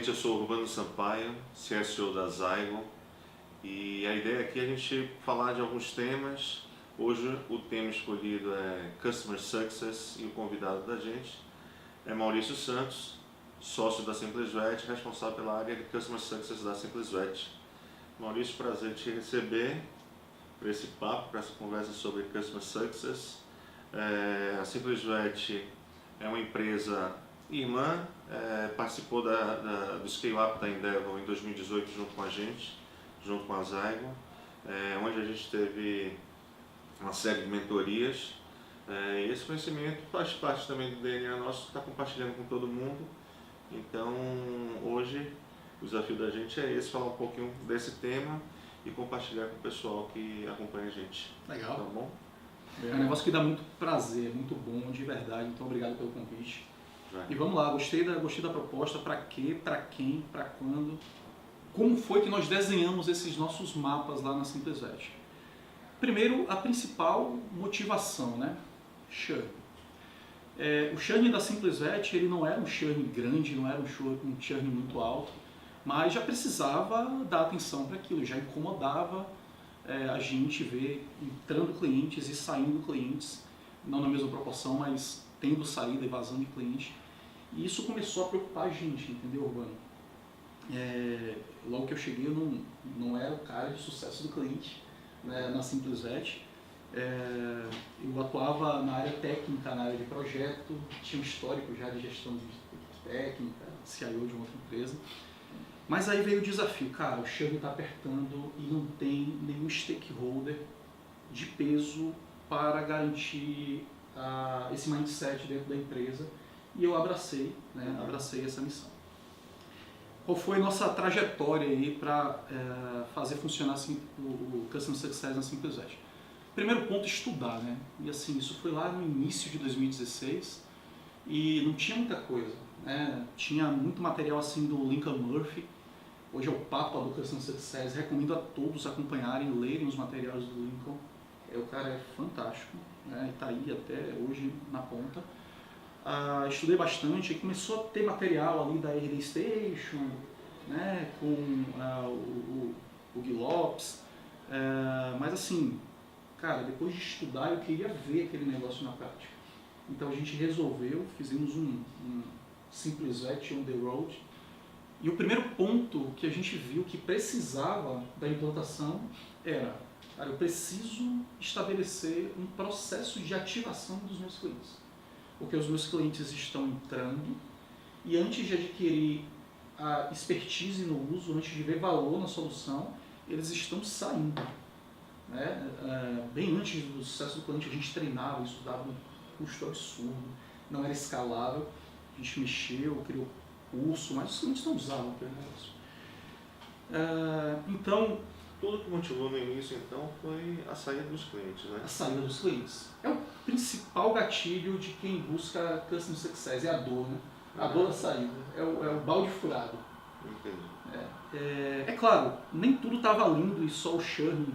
Novamente, eu sou o Urbano Sampaio, CSO da Zygon, e a ideia aqui é a gente falar de alguns temas. Hoje o tema escolhido é Customer Success e o convidado da gente é Maurício Santos, sócio da SimplesVet, responsável pela área de Customer Success da SimplesVet. Maurício, prazer te receber para esse papo, para essa conversa sobre Customer Success. A SimplesVet é uma empresa irmã, participou do scale-up da Endeavor em 2018 junto com a gente, junto com a Zygon, onde a gente teve uma série de mentorias. Esse conhecimento faz parte também do DNA nosso, que está compartilhando com todo mundo. Então, hoje, o desafio da gente é esse, falar um pouquinho desse tema e compartilhar com o pessoal que acompanha a gente. Legal. Tá bom? É um negócio que dá muito prazer, muito bom, de verdade. Então, obrigado pelo convite. E vamos lá, gostei da proposta. Para quê, para quem, para quando? Como foi que nós desenhamos esses nossos mapas lá na SimplesVet? Primeiro, a principal motivação, né? Churn. O churn da SimplesVet, ele não era um churn grande, não era um churn muito alto, mas já precisava dar atenção para aquilo, já incomodava a gente ver entrando clientes e saindo clientes, não na mesma proporção, mas tendo saída e vazão de cliente. E isso começou a preocupar a gente, entendeu, Urbano? Logo que eu cheguei, eu não era o cara de sucesso do cliente, né, na SimplesVet. Eu atuava na área técnica, na área de projeto, tinha um histórico já de gestão de técnica, CIO de uma outra empresa. Mas aí veio o desafio, cara, o churn está apertando e não tem nenhum stakeholder de peso para garantir esse mindset dentro da empresa. E eu abracei essa missão. Qual foi a nossa trajetória aí para fazer funcionar assim, o Customer Success na SimplesVet? Primeiro ponto, estudar, né? E assim, isso foi lá no início de 2016 e não tinha muita coisa, né? Tinha muito material assim do Lincoln Murphy, hoje é o Papa do Customer Success, recomendo a todos acompanharem, lerem os materiais do Lincoln, o cara é fantástico, né? E está aí até hoje na ponta. Estudei bastante e começou a ter material ali da RD Station, né, com o Gui Lopes, mas assim, cara, depois de estudar eu queria ver aquele negócio na prática. Então a gente resolveu, fizemos um SimplesVet on the road, e o primeiro ponto que a gente viu que precisava da implantação era, cara, eu preciso estabelecer um processo de ativação dos meus clientes. Porque os meus clientes estão entrando e antes de adquirir a expertise no uso, antes de ver valor na solução, eles estão saindo. Né? Bem antes do sucesso do cliente, a gente treinava, isso dava um custo absurdo, não era escalável, a gente mexeu, criou curso, mas os clientes não usavam aquele negócio. Então, tudo que motivou no início, então, foi a saída dos clientes, né? A saída dos clientes. É o principal gatilho de quem busca Customer Success, é a dor, né? A dor da saída, é o balde furado. Entendi. É claro, nem tudo estava lindo e só o churn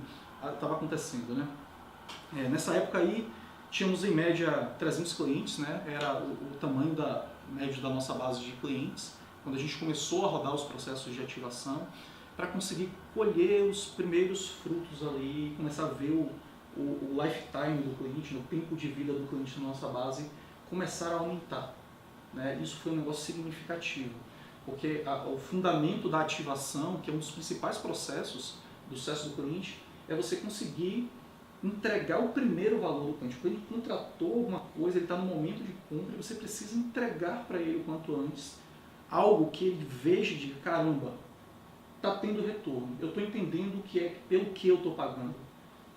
estava acontecendo, né? Nessa época aí, tínhamos em média 300 clientes, né? Era o tamanho médio da nossa base de clientes, quando a gente começou a rodar os processos de ativação, para conseguir colher os primeiros frutos ali, começar a ver o lifetime do cliente, o tempo de vida do cliente na nossa base, começar a aumentar. Né? Isso foi um negócio significativo, porque o fundamento da ativação, que é um dos principais processos do sucesso do cliente, é você conseguir entregar o primeiro valor do cliente. Quando ele contratou alguma coisa, ele está no momento de compra, você precisa entregar para ele o quanto antes algo que ele veja de caramba, está tendo retorno, eu estou entendendo o que é pelo que eu estou pagando.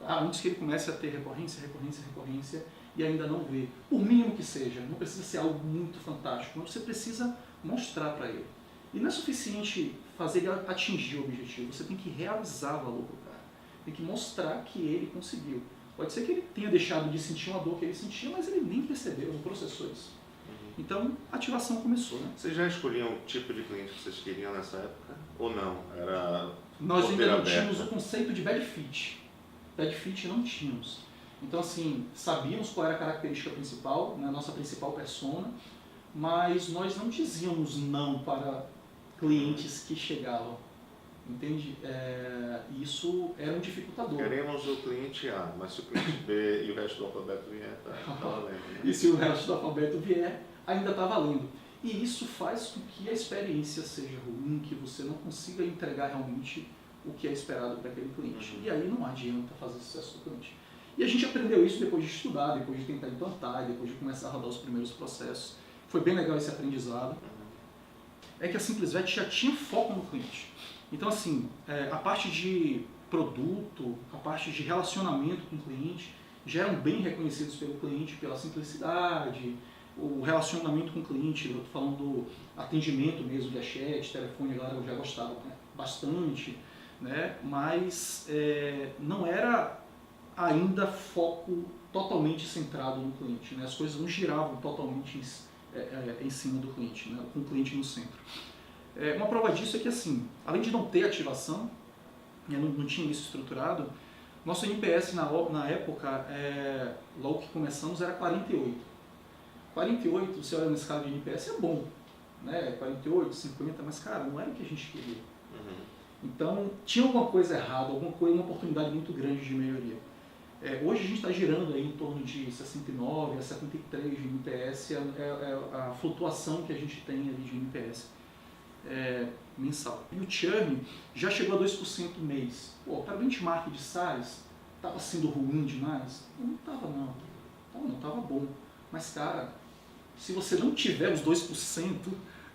Antes que ele comece a ter recorrência e ainda não vê. Por mínimo que seja, não precisa ser algo muito fantástico, mas você precisa mostrar para ele. E não é suficiente fazer ele atingir o objetivo, você tem que realizar valor para o cara. Tem que mostrar que ele conseguiu. Pode ser que ele tenha deixado de sentir uma dor que ele sentia, mas ele nem percebeu, não processou isso. Então, a ativação começou, né? Vocês já escolhiam o tipo de cliente que vocês queriam nessa época? Ou não? Nós ainda não tínhamos o conceito de bad fit. Bad fit não tínhamos. Então, assim, sabíamos qual era a característica principal, né, a nossa principal persona, mas nós não dizíamos não para clientes que chegavam. Entende? Isso era um dificultador. Queremos o cliente A, mas se o cliente B e o resto do alfabeto vier, tá valendo. Né? E se o resto do alfabeto vier, ainda está valendo. E isso faz com que a experiência seja ruim, que você não consiga entregar realmente o que é esperado para aquele cliente. E aí não adianta fazer sucesso do cliente. E a gente aprendeu isso depois de estudar, depois de tentar implantar, depois de começar a rodar os primeiros processos. Foi bem legal esse aprendizado. É que a SimplesVet já tinha foco no cliente. Então, assim, a parte de produto, a parte de relacionamento com o cliente, já eram bem reconhecidos pelo cliente pela simplicidade, o relacionamento com o cliente, eu estou falando do atendimento mesmo, via chat, telefone, a galera já gostava, né, bastante, né, mas não era ainda foco totalmente centrado no cliente, né, as coisas não giravam totalmente em cima do cliente, né, com o cliente no centro. Uma prova disso é que, assim, além de não ter ativação, não tinha isso estruturado, nosso NPS na época, logo que começamos, era 48. 48, você olha na escala de NPS, é bom, né? 48, 50, mas, cara, não era o que a gente queria. Então, tinha alguma coisa errada, uma oportunidade muito grande de melhoria. Hoje a gente está girando aí em torno de 69 a 73 de NPS, a flutuação que a gente tem ali de NPS. Mensal. E o churn já chegou a 2% mês. Pô, para benchmark de SaaS, estava sendo ruim demais? Não estava não. Não estava bom. Mas, cara, se você não tiver os 2%,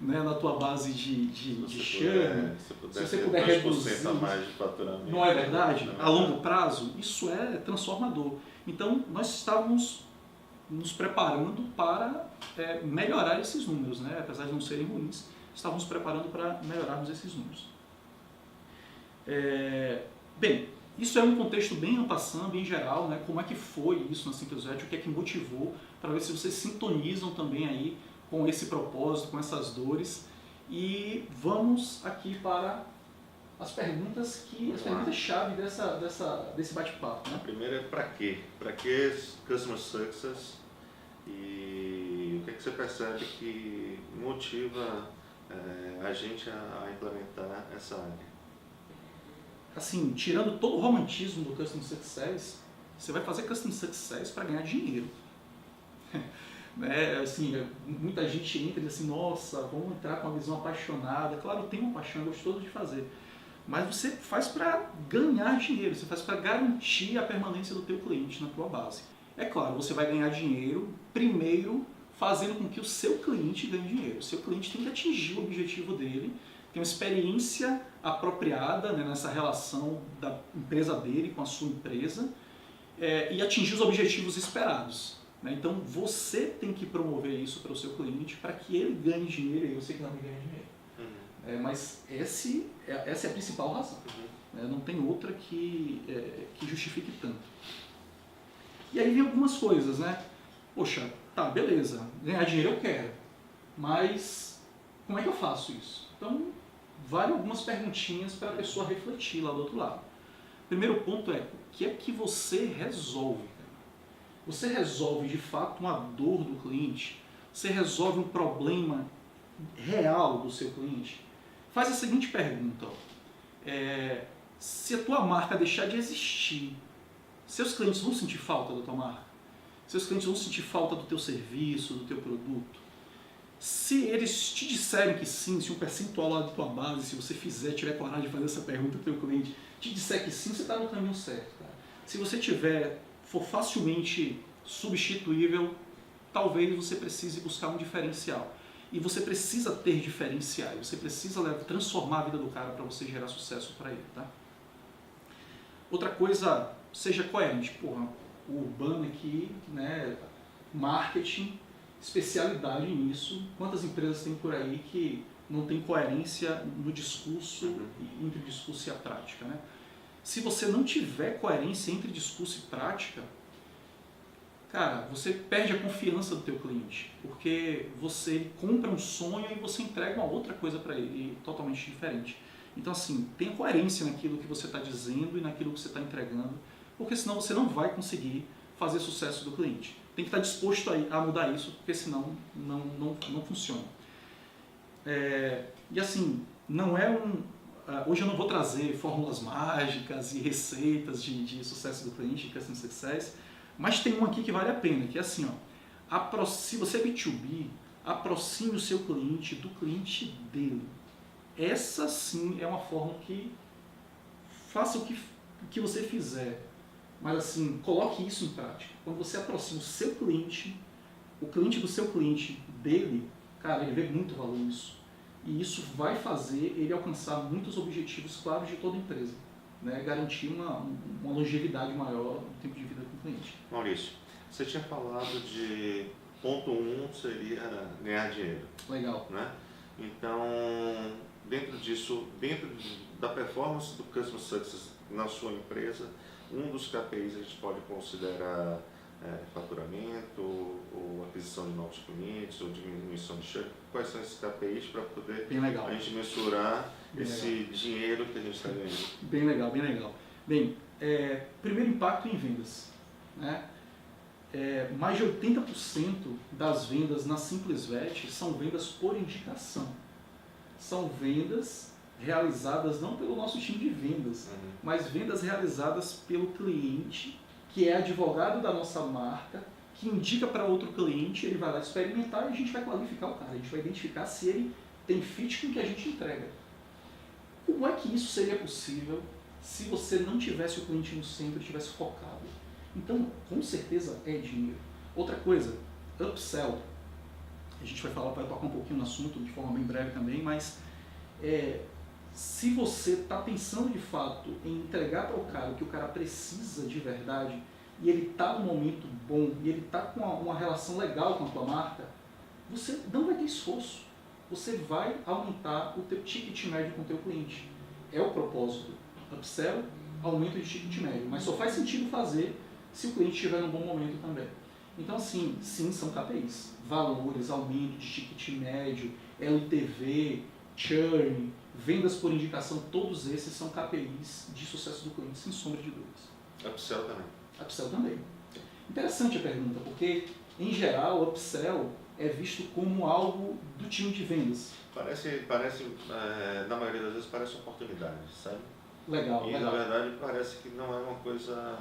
né, na tua base de churn, se você puder reduzir a mais de faturamento, não é verdade? A longo prazo, isso é transformador. Então, nós estávamos nos preparando para melhorar esses números, né? Apesar de não serem ruins, estávamos preparando para melhorarmos esses números. Bem, isso é um contexto bem en passant, bem geral, né? Como é que foi isso na SimplesVet, o que é que motivou, para ver se vocês sintonizam também aí com esse propósito, com essas dores. E vamos aqui para as perguntas chave desse bate-papo. Né? A primeira é para quê? Para que Customer Success? E o que é que você percebe que motiva a gente a implementar essa área? Assim, tirando todo o romantismo do Customer Success, você vai fazer Customer Success para ganhar dinheiro. Assim, muita gente entra e diz assim, nossa, vamos entrar com uma visão apaixonada. Claro, tem uma paixão, é gostoso de fazer. Mas você faz para ganhar dinheiro, você faz para garantir a permanência do teu cliente na tua base. É claro, você vai ganhar dinheiro primeiro fazendo com que o seu cliente ganhe dinheiro. O seu cliente tem que atingir o objetivo dele, ter uma experiência apropriada, né, nessa relação da empresa dele com a sua empresa e atingir os objetivos esperados. Né? Então você tem que promover isso para o seu cliente para que ele ganhe dinheiro e você que não ganhe dinheiro. Mas essa é a principal razão. Não tem outra que justifique tanto. E aí vem algumas coisas, né? Poxa, tá, beleza, ganhar dinheiro eu quero, mas como é que eu faço isso? Então, vale algumas perguntinhas para a pessoa refletir lá do outro lado. Primeiro ponto é, o que é que você resolve? Você resolve de fato uma dor do cliente? Você resolve um problema real do seu cliente? Faz a seguinte pergunta, se a tua marca deixar de existir, seus clientes vão sentir falta da tua marca? Seus clientes vão sentir falta do teu serviço, do teu produto? Se eles te disserem que sim, se um percentual lá da tua base, se você tiver coragem de fazer essa pergunta para o teu cliente, te disser que sim, você está no caminho certo. Cara. Se você for facilmente substituível, talvez você precise buscar um diferencial. E você precisa ter diferenciais, você precisa transformar a vida do cara para você gerar sucesso para ele. Tá? Outra coisa, seja coerente. Porra, o Urbano aqui, né, marketing, especialidade nisso. Quantas empresas tem por aí que não tem coerência no discurso, entre o discurso e a prática? Né? Se você não tiver coerência entre discurso e prática, cara, você perde a confiança do teu cliente, porque você compra um sonho e você entrega uma outra coisa para ele, totalmente diferente. Então, assim, tenha coerência naquilo que você está dizendo e naquilo que você está entregando, porque senão você não vai conseguir fazer sucesso do cliente. Tem que estar disposto a mudar isso, porque senão não funciona. E assim, não é hoje eu não vou trazer fórmulas mágicas e receitas de sucesso do cliente, de Customer Success, mas tem um aqui que vale a pena, que é assim, se você é B2B, aproxime o seu cliente do cliente dele. Essa sim é uma forma que faça o que você fizer, mas assim, coloque isso em prática. Quando você aproxima o seu cliente, o cliente do seu cliente dele, cara, ele vê muito valor nisso. E isso vai fazer ele alcançar muitos objetivos claros de toda a empresa, né? Garantir uma longevidade maior no tempo de vida com o cliente. Maurício, você tinha falado de ponto 1 seria ganhar dinheiro. Legal. Né? Então, dentro da performance do Customer Success na sua empresa, um dos KPIs a gente pode considerar faturamento, ou aquisição de novos clientes, ou diminuição de share. Quais são esses KPIs para poder a gente mensurar esse dinheiro que a gente está ganhando? Bem legal, bem legal. Bem, primeiro impacto em vendas. Né? Mais de 80% das vendas na SimplesVet são vendas por indicação. São vendas realizadas não pelo nosso time de vendas, mas vendas realizadas pelo cliente, que é advogado da nossa marca, que indica para outro cliente, ele vai lá experimentar e a gente vai qualificar o cara, a gente vai identificar se ele tem fit com o que a gente entrega. Como é que isso seria possível se você não tivesse o cliente no centro e tivesse focado? Então, com certeza é dinheiro. Outra coisa, upsell. A gente vai tocar um pouquinho no assunto de forma bem breve também, mas se você está pensando de fato em entregar para o cara o que o cara precisa de verdade, e ele está num momento bom, e ele está com uma relação legal com a tua marca, você não vai ter esforço. Você vai aumentar o teu ticket médio com o teu cliente. É o propósito. Upsell, aumento de ticket médio. Mas só faz sentido fazer se o cliente estiver num bom momento também. Então, assim, sim, são KPIs. Valores, aumento de ticket médio, LTV, churn, vendas por indicação, todos esses são KPIs de sucesso do cliente, sem sombra de dúvidas. Upsell também. Upsell também. Interessante a pergunta, porque, em geral, o upsell é visto como algo do time de vendas. Parece na maioria das vezes parece oportunidade, sabe? Legal, e legal. Na verdade parece que não é uma coisa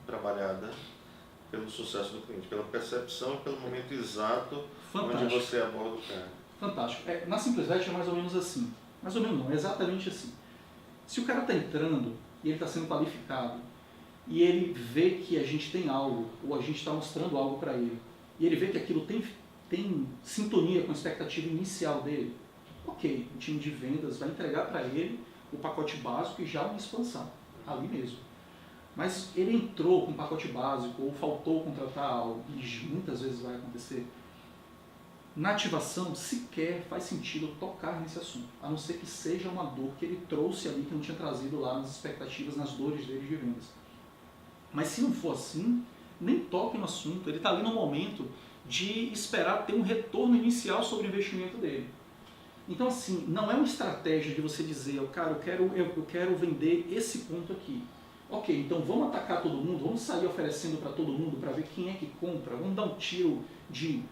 trabalhada pelo sucesso do cliente, pela percepção e pelo momento exato onde você aborda o cara. Fantástico. Na SimplesVet é mais ou menos assim. Mais ou menos não, é exatamente assim. Se o cara está entrando e ele está sendo qualificado e ele vê que a gente tem algo, ou a gente está mostrando algo para ele, e ele vê que aquilo tem sintonia com a expectativa inicial dele, ok, o time de vendas vai entregar para ele o pacote básico e já uma expansão, ali mesmo. Mas ele entrou com um pacote básico ou faltou contratar algo, e muitas vezes vai acontecer, na ativação sequer faz sentido tocar nesse assunto, a não ser que seja uma dor que ele trouxe ali que não tinha trazido lá nas expectativas, nas dores dele de vendas. Mas se não for assim, nem toque no assunto, ele está ali no momento de esperar ter um retorno inicial sobre o investimento dele. Então, assim, não é uma estratégia de você dizer, cara, eu quero vender esse ponto aqui. Ok, então vamos atacar todo mundo, vamos sair oferecendo para todo mundo para ver quem é que compra, vamos dar um tiro de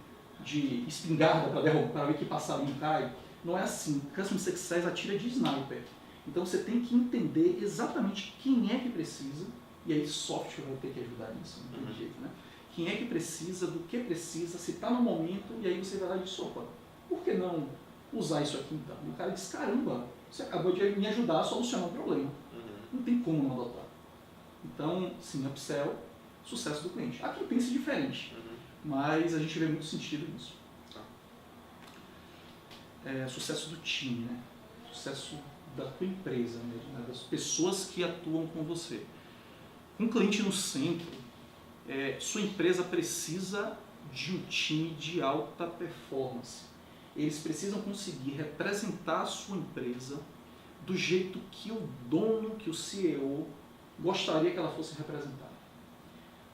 espingarda para ver que passarinho cai. Não é assim. Customer Success atira de sniper. Então você tem que entender exatamente quem é que precisa, e aí software vai ter que ajudar nisso, não tem jeito, né? Quem é que precisa, do que precisa, se está no momento, e aí você vai lá e diz, opa, por que não usar isso aqui então? E o cara diz, caramba, você acabou de me ajudar a solucionar um problema. Não tem como não adotar. Então, sim, upsell, sucesso do cliente. Há quem pense diferente, mas a gente vê muito sentido nisso. Sucesso do time, né? Sucesso da tua empresa mesmo, né? Das pessoas que atuam com você. Com o cliente no centro, sua empresa precisa de um time de alta performance. Eles precisam conseguir representar a sua empresa do jeito que o dono, que o CEO gostaria que ela fosse representada.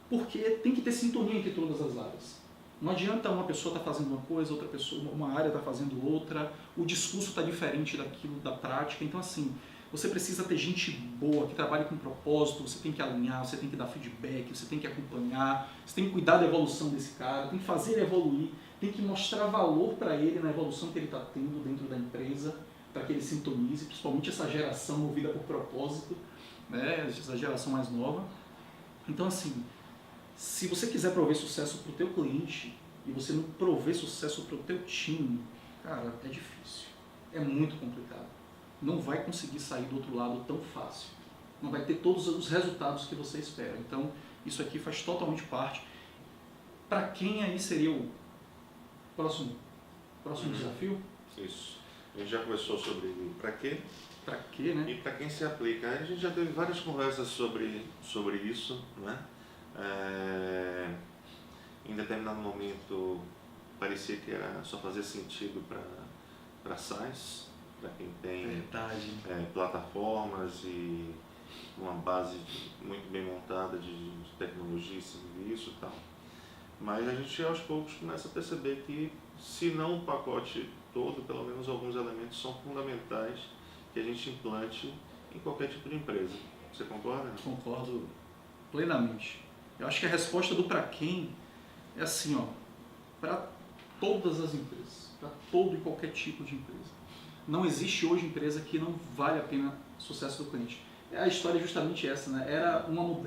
Porque tem que ter sintonia entre todas as áreas. Não adianta uma pessoa estar fazendo uma coisa, outra pessoa, uma área está fazendo outra, o discurso está diferente daquilo da prática. Então, assim, você precisa ter gente boa, que trabalhe com propósito, você tem que alinhar, você tem que dar feedback, você tem que acompanhar, você tem que cuidar da evolução desse cara, tem que fazer ele evoluir, tem que mostrar valor para ele na evolução que ele está tendo dentro da empresa, para que ele sintonize, principalmente essa geração movida por propósito, né, essa geração mais nova. Então, assim, se você quiser prover sucesso para o teu cliente e você não prover sucesso para o teu time, cara, é difícil, é muito complicado. Não vai conseguir sair do outro lado tão fácil, não vai ter todos os resultados que você espera. Então, isso aqui faz totalmente parte. Para quem aí seria o próximo desafio? Isso. A gente já conversou sobre para quê? Para quê, né? E para quem se aplica. A gente já teve várias conversas sobre isso, né? Em determinado momento parecia que era só fazer sentido para SaaS, para quem tem plataformas e uma base muito bem montada de tecnologia e serviço e tal. Mas a gente aos poucos começa a perceber que, se não o pacote todo, pelo menos alguns elementos são fundamentais que a gente implante em qualquer tipo de empresa. Você concorda? Concordo plenamente. Eu acho que a resposta do para quem é assim, ó, para todas as empresas, para todo e qualquer tipo de empresa. Não existe hoje empresa que não vale a pena o sucesso do cliente. A história é justamente essa, né?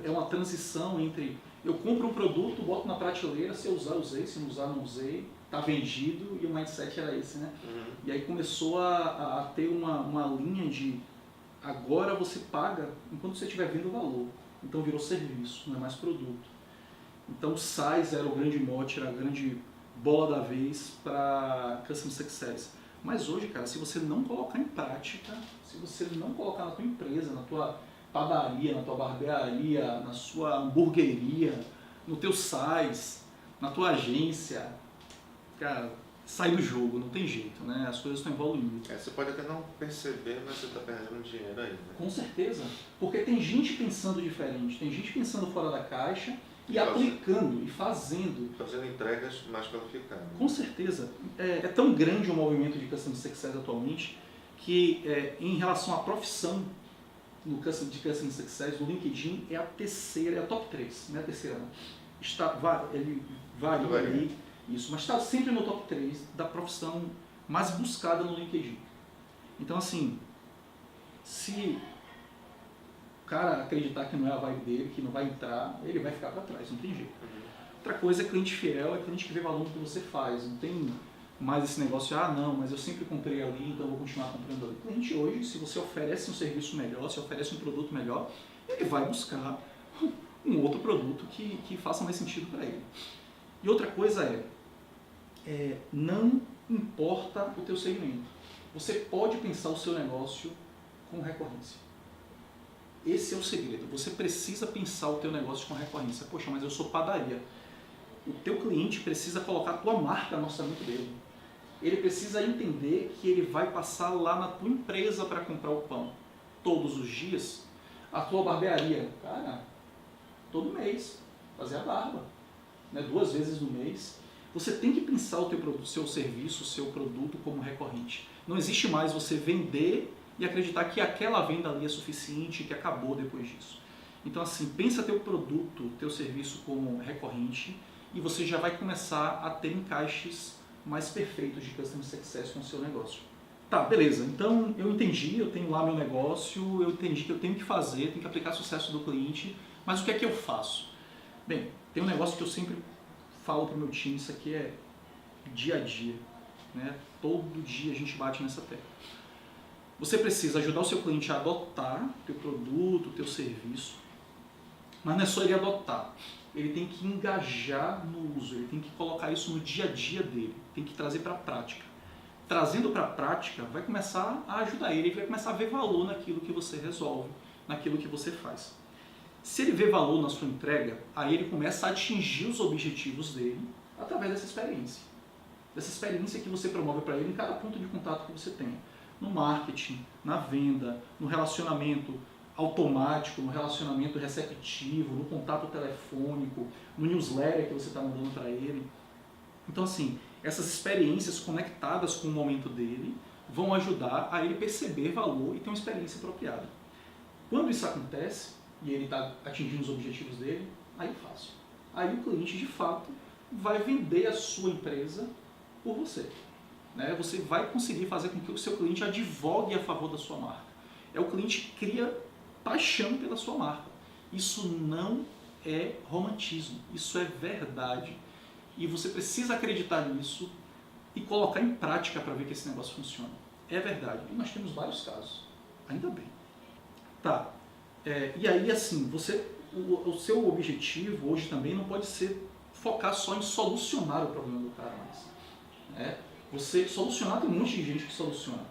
É uma transição entre eu compro um produto, boto na prateleira, se eu usar, usei, se não usar, não usei, está vendido, e o mindset era esse, né? Uhum. E aí começou a ter uma linha de agora você paga enquanto você estiver vendo o valor. Então virou serviço, não é mais produto. Então o SaaS era o grande mote, era a grande bola da vez para Customer Success. Mas hoje, cara, se você não colocar em prática, se você não colocar na tua empresa, na tua padaria, na tua barbearia, na sua hamburgueria, no teu SaaS, na tua agência, cara, sai do jogo, não tem jeito, né? As coisas estão evoluindo. Você pode até não perceber, mas você está perdendo dinheiro aí, né? Com certeza, porque tem gente pensando diferente, tem gente pensando fora da caixa e aplicando e fazendo. Fazendo entregas mais qualificadas. Com certeza. É tão grande o movimento de Customer Success atualmente que em relação à profissão de Customer Success, no LinkedIn é a terceira, é a top 3, não é a terceira não. Ele varia ali, isso, mas está sempre no top 3 da profissão mais buscada no LinkedIn. Então assim, se o cara acreditar que não é a vibe dele, que não vai entrar, ele vai ficar para trás, não tem jeito. Outra coisa é cliente fiel, é cliente que vê valor no que você faz, não tem mais esse negócio de, não, mas eu sempre comprei ali, então eu vou continuar comprando ali. O cliente hoje, se você oferece um serviço melhor, se oferece um produto melhor, ele vai buscar um outro produto que faça mais sentido para ele. E outra coisa não importa o teu segmento. Você pode pensar o seu negócio com recorrência. Esse é o segredo. Você precisa pensar o teu negócio com recorrência. Poxa, mas eu sou padaria. O teu cliente precisa colocar a tua marca no orçamento dele. Ele precisa entender que ele vai passar lá na tua empresa para comprar o pão todos os dias. A tua barbearia, cara, todo mês, fazer a barba, né? 2 vezes no mês. Você tem que pensar o teu produto, seu serviço, o seu produto como recorrente. Não existe mais você vender e acreditar que aquela venda ali é suficiente e que acabou depois disso. Então assim, pensa teu produto, teu serviço como recorrente e você já vai começar a ter encaixes mais perfeitos de Customer Success com o seu negócio. Tá, beleza, então eu entendi, eu tenho lá meu negócio, eu entendi que eu tenho que fazer, tenho que aplicar sucesso do cliente, mas o que é que eu faço? Bem, tem um negócio que eu sempre falo para o meu time, isso aqui é dia a dia, né? Todo dia a gente bate nessa tecla. Você precisa ajudar o seu cliente a adotar o teu produto, o teu serviço, mas não é só ele adotar, ele tem que engajar no uso, ele tem que colocar isso no dia a dia dele, tem que trazer para a prática. Trazendo para a prática, vai começar a ajudar ele vai começar a ver valor naquilo que você resolve, naquilo que você faz. Se ele vê valor na sua entrega, aí ele começa a atingir os objetivos dele através dessa experiência que você promove para ele em cada ponto de contato que você tem. No marketing, na venda, no relacionamento automático, no relacionamento receptivo, no contato telefônico, no newsletter que você está mandando para ele. Então assim, essas experiências conectadas com o momento dele vão ajudar a ele perceber valor e ter uma experiência apropriada. Quando isso acontece, e ele está atingindo os objetivos dele, aí é fácil. Aí o cliente, de fato, vai vender a sua empresa por você. né, você vai conseguir fazer com que o seu cliente advogue a favor da sua marca. O cliente cria paixão pela sua marca. Isso não é romantismo, isso é verdade. E você precisa acreditar nisso e colocar em prática para ver que esse negócio funciona. É verdade. E nós temos vários casos. Ainda bem. Tá. E aí, assim, o seu objetivo hoje também não pode ser focar só em solucionar o problema do cara mais. Né? Você solucionar, tem um monte de gente que soluciona.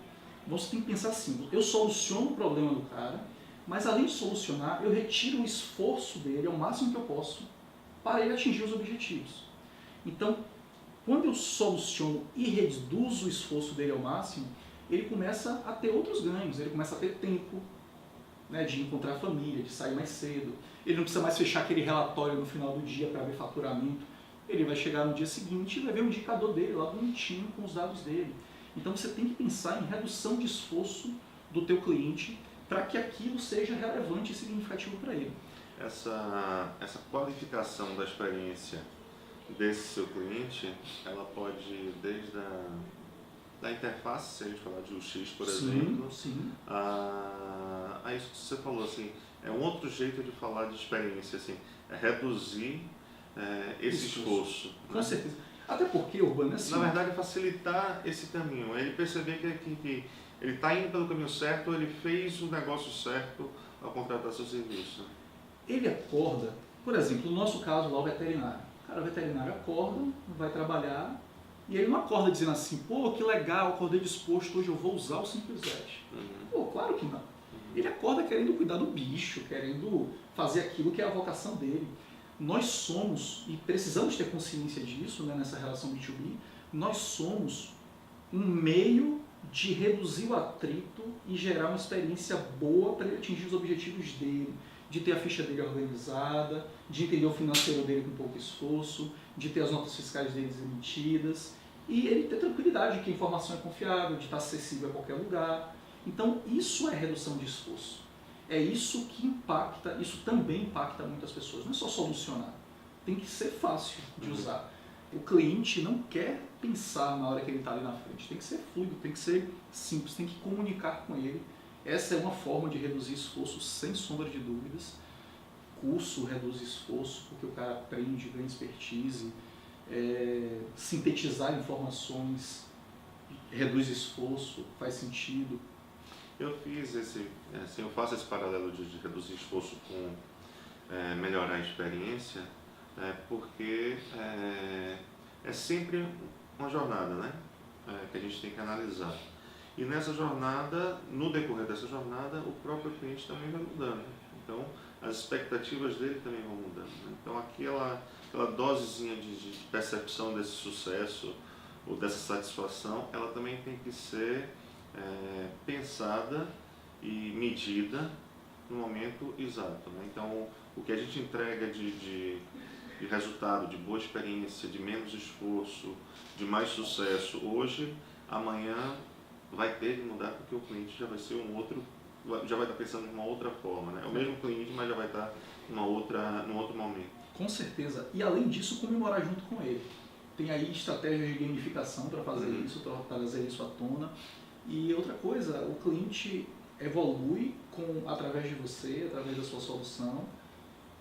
Você tem que pensar assim, eu soluciono o problema do cara, mas além de solucionar, eu retiro o esforço dele ao máximo que eu posso para ele atingir os objetivos. Então, quando eu soluciono e reduzo o esforço dele ao máximo, ele começa a ter outros ganhos, ele começa a ter tempo, né, de encontrar a família, de sair mais cedo, ele não precisa mais fechar aquele relatório no final do dia para ver faturamento, ele vai chegar no dia seguinte e vai ver o indicador dele lá bonitinho com os dados dele. Então você tem que pensar em redução de esforço do teu cliente para que aquilo seja relevante e significativo para ele. Essa qualificação da experiência desse seu cliente, ela pode desde da interface, se a gente falar de UX, por exemplo, sim. A isso que você falou, assim, é um outro jeito de falar de experiência, assim, é reduzir esse esforço. Com certeza. Até porque, Urbano, assim... Na verdade, facilitar esse caminho, ele perceber que ele está indo pelo caminho certo, ele fez o negócio certo ao contratar seu serviço. Ele acorda, por exemplo, no nosso caso lá, o veterinário. Cara, o veterinário acorda, vai trabalhar, e ele não acorda dizendo assim, pô, que legal, acordei disposto, hoje eu vou usar o Simplesvet. Pô, claro que não. Ele acorda querendo cuidar do bicho, querendo fazer aquilo que é a vocação dele. Nós somos, e precisamos ter consciência disso, né, nessa relação B2B, nós somos um meio de reduzir o atrito e gerar uma experiência boa para ele atingir os objetivos dele, de ter a ficha dele organizada, de entender o financeiro dele com pouco esforço, de ter as notas fiscais dele emitidas, e ele ter tranquilidade de que a informação é confiável, de estar acessível a qualquer lugar. Então isso é redução de esforço. É isso que impacta, isso também impacta muitas pessoas. Não é só solucionar, tem que ser fácil de usar. O cliente não quer pensar na hora que ele está ali na frente, tem que ser fluido, tem que ser simples, tem que comunicar com ele. Essa é uma forma de reduzir esforço, sem sombra de dúvidas. Curso reduz esforço, porque o cara aprende, ganha expertise, sintetizar informações reduz esforço, faz sentido. Eu fiz eu faço esse paralelo de reduzir esforço com melhorar a experiência, porque é sempre uma jornada, né? Que a gente tem que analisar. E nessa jornada, no decorrer dessa jornada, o próprio cliente também vai mudando. Então, as expectativas dele também vão mudando. Né? Então, aquela dosezinha de percepção desse sucesso ou dessa satisfação, ela também tem que ser pensada e medida no momento exato. Né? Então, o que a gente entrega de resultado, de boa experiência, de menos esforço, de mais sucesso hoje, amanhã vai ter que mudar porque o cliente já vai ser já vai estar pensando de uma outra forma. Né? É o mesmo cliente, mas já vai estar num outro momento. Com certeza. E além disso, comemorar junto com ele. Tem aí estratégias de gamificação para fazer isso, para trazer isso à tona. E outra coisa, o cliente evolui através de você, através da sua solução,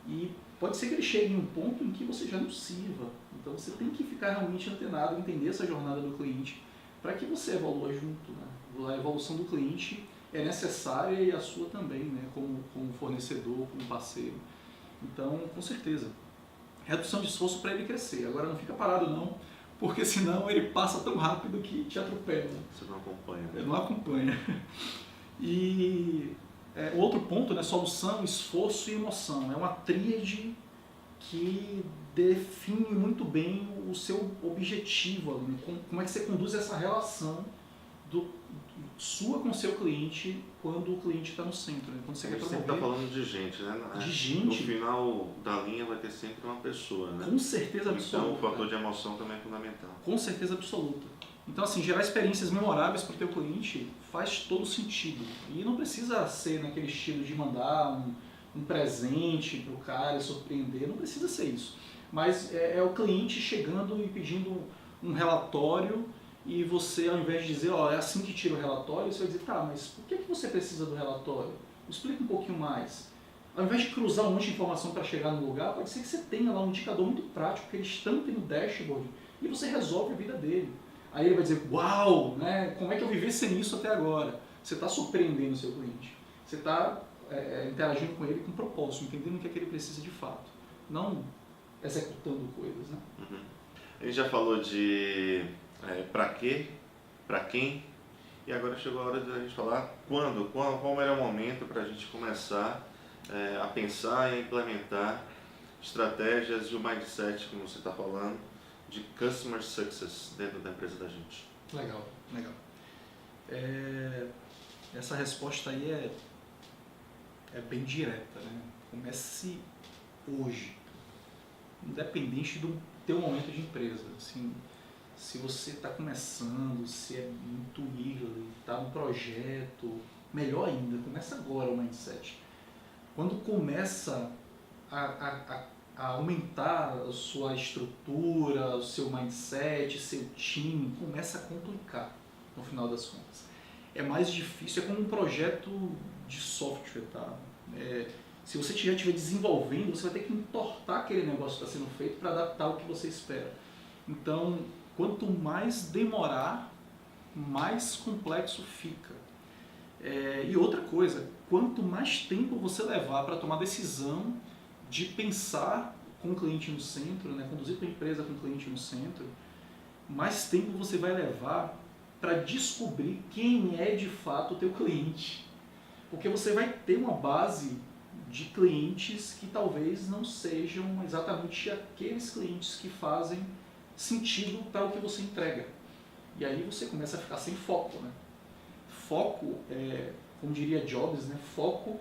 e pode ser que ele chegue em um ponto em que você já não sirva. Então você tem que ficar realmente antenado, entender essa jornada do cliente, para que você evolua junto. Né? A evolução do cliente é necessária e a sua também, né? como fornecedor, como parceiro. Então, com certeza, redução de esforço para ele crescer. Agora não fica parado não, porque senão ele passa tão rápido que te atropela. Você não acompanha. Ele não acompanha. E outro ponto, né, solução, esforço e emoção. É uma tríade que define muito bem o seu objetivo ali, né? Como é que você conduz essa relação sua com o seu cliente quando o cliente está no centro, né? Quando você quer promover. Sempre está falando de gente, né? De gente. No final da linha vai ter sempre uma pessoa, né? Com certeza absoluta. Então o fator de emoção também é fundamental. Com certeza absoluta. Então, assim, gerar experiências memoráveis para o teu cliente faz todo sentido. E não precisa ser naquele estilo de mandar um presente para o cara e surpreender, não precisa ser isso. Mas é o cliente chegando e pedindo um relatório e você, ao invés de dizer, ó, é assim que tira o relatório, você vai dizer, tá, mas por que você precisa do relatório? Explica um pouquinho mais. Ao invés de cruzar um monte de informação para chegar no lugar, pode ser que você tenha lá um indicador muito prático que ele estampe no dashboard e você resolve a vida dele. Aí ele vai dizer, uau, né, como é que eu vivi sem isso até agora? Você está surpreendendo o seu cliente. Você está interagindo com ele com propósito, entendendo o que é que ele precisa de fato. Não executando coisas, né? Uhum. A gente já falou de para quê, para quem, e agora chegou a hora de a gente falar quando, qual o melhor momento para a gente começar a pensar e a implementar estratégias e o mindset, como você está falando, de Customer Success dentro da empresa da gente. Legal, legal. Essa resposta aí é bem direta, né? Comece hoje, independente do teu momento de empresa. Assim, se você está começando, se é muito nível, está no projeto, melhor ainda, começa agora o mindset. Quando começa a aumentar a sua estrutura, o seu mindset, seu time, começa a complicar no final das contas. É mais difícil, é como um projeto de software, tá? Se você estiver desenvolvendo, você vai ter que entortar aquele negócio que está sendo feito para adaptar ao que você espera. Então, quanto mais demorar, mais complexo fica. E outra coisa, quanto mais tempo você levar para tomar a decisão de pensar com o cliente no centro, né, conduzir tua empresa com o cliente no centro, mais tempo você vai levar para descobrir quem é de fato o teu cliente. Porque você vai ter uma base de clientes que talvez não sejam exatamente aqueles clientes que fazem sentido para o que você entrega. E aí você começa a ficar sem foco, né? Foco, como diria Jobs, né? Foco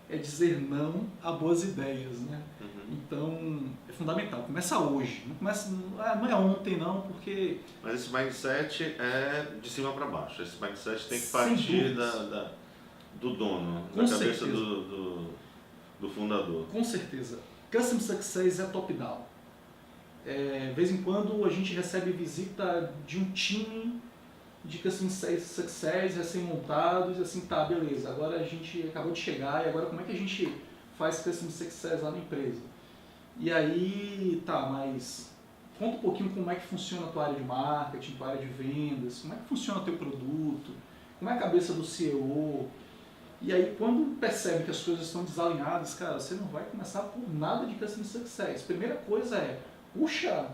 é dizer não a boas ideias, né? Uhum. Então, é fundamental. Começa hoje. Não é ontem não, porque... Mas esse mindset é de cima para baixo. Esse mindset tem que Sem partir dúvidas. do dono, Com da cabeça certeza. do fundador. Com certeza. Custom Success é top-down. De vez em quando a gente recebe visita de um time de Custom Success recém-montados e assim, tá, beleza, agora a gente acabou de chegar e agora como é que a gente faz Custom Success lá na empresa? E aí, tá, mas conta um pouquinho como é que funciona a tua área de marketing, tua área de vendas, como é que funciona o teu produto, como é a cabeça do CEO. E aí, quando percebe que as coisas estão desalinhadas, cara, você não vai começar por nada de Customer Success. Primeira coisa puxa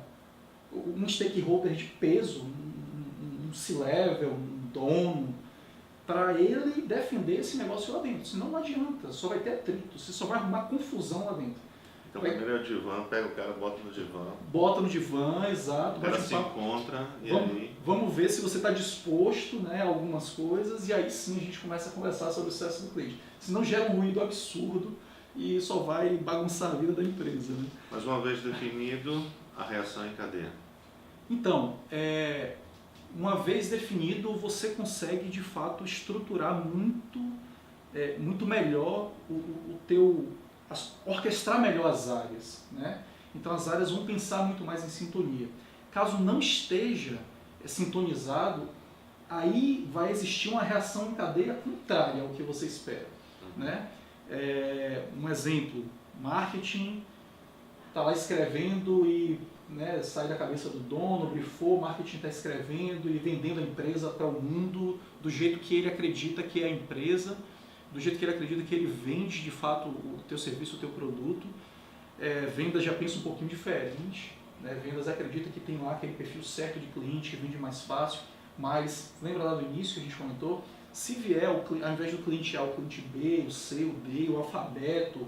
um stakeholder de peso, um C-level, um dono, para ele defender esse negócio lá dentro. Senão não adianta, só vai ter atrito, você só vai arrumar confusão lá dentro. Então, primeiro é o divã, pega o cara, bota no divã. Bota no divã, exato. O cara se encontra e aí... Vamos ver se você está disposto, né, a algumas coisas e aí sim a gente começa a conversar sobre o sucesso do cliente. Senão gera um ruído absurdo e só vai bagunçar a vida da empresa. Né? Mas uma vez definido, a reação em cadeia. Então, uma vez definido, você consegue de fato estruturar muito melhor orquestrar melhor as áreas, né? Então as áreas vão pensar muito mais em sintonia. Caso não esteja sintonizado, aí vai existir uma reação em cadeia contrária ao que você espera, né? Um exemplo, marketing está lá escrevendo e sai da cabeça do dono, brifou, o marketing está escrevendo e vendendo a empresa para o mundo do jeito que ele acredita que é a empresa, do jeito que ele acredita que ele vende de fato o teu serviço, o teu produto. Vendas já pensa um pouquinho diferente, né? Vendas acredita que tem lá aquele perfil certo de cliente que vende mais fácil, mas lembra lá do início que a gente comentou, se vier ao invés do cliente A, o cliente B, o C, o D, o alfabeto,